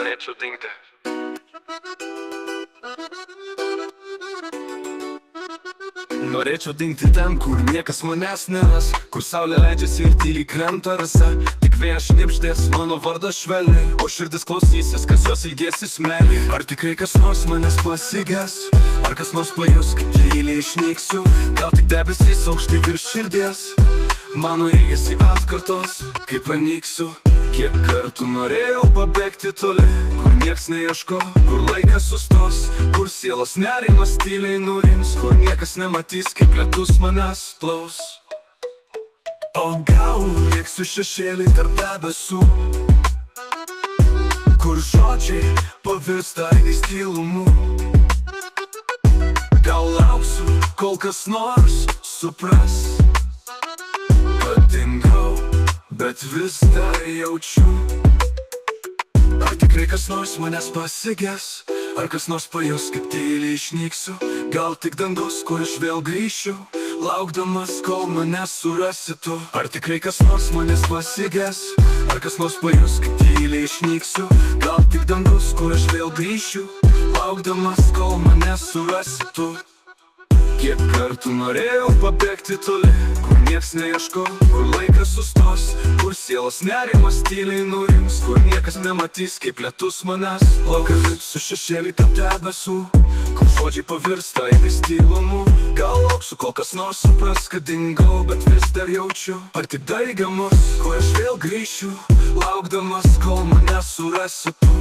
norėčiau dingti. Norėčiau dingti ten, kur niekas manęs neras, kur saulė leidžiasi ir tyliai krenta rasa. Tik vėjas šnibždės mano vardą švelniai, o širdis klausysis, kas jos ilgėsis meilei. Ar tikrai kas nors manęs pasiges, ar kas nors pajus, kaip tyliai išnyksiu. Gal tik debesys aukštai virš širdies, mano ilgesį atkartos, kaip panyksiu. Kiek kartų norėjau pabėgti toli, kur nieks neieško, kur laikas sustos, kur sielos nerimas tyliai nurims, kur niekas nematys, kaip lietus manęs plaus. O gal liksiu šešėlį tarp debesų, kur žodžiai pavirsta į tylumų. Gal lauksiu, kol kas nors supras, kad dingau, bet vis dar jaučiu. Ar tikrai kas nors manęs pasiges, ar kas nors pajus, kaip tyliai išnyksiu. Gal tik dangus, kur aš vėl grįšiu, laukdamas, kol mane surasi tu. Ar tikrai kas nors manęs pasiges, ar kas nors pajus, kaip tyliai išnyksiu. Gal tik dangus, kur aš vėl grįšiu, laukdamas, kol mane surasi tu. Kiek kartų norėjau pabėgti toli, kur nieks neieško, kur laikas sustos, kur sielos nerimas tyliai nurims, kur niekas nematys, kaip lietus manęs laukia. Su šešėlį tarp debesų, kur žodžiai pavirsta į tylumų. Gal lauksiu, kol kas nors supras, kad dingau, bet vis dar jaučiu. Ar tik daigamus, kur aš vėl grįšiu, laukdamas, kol mane surasi tu.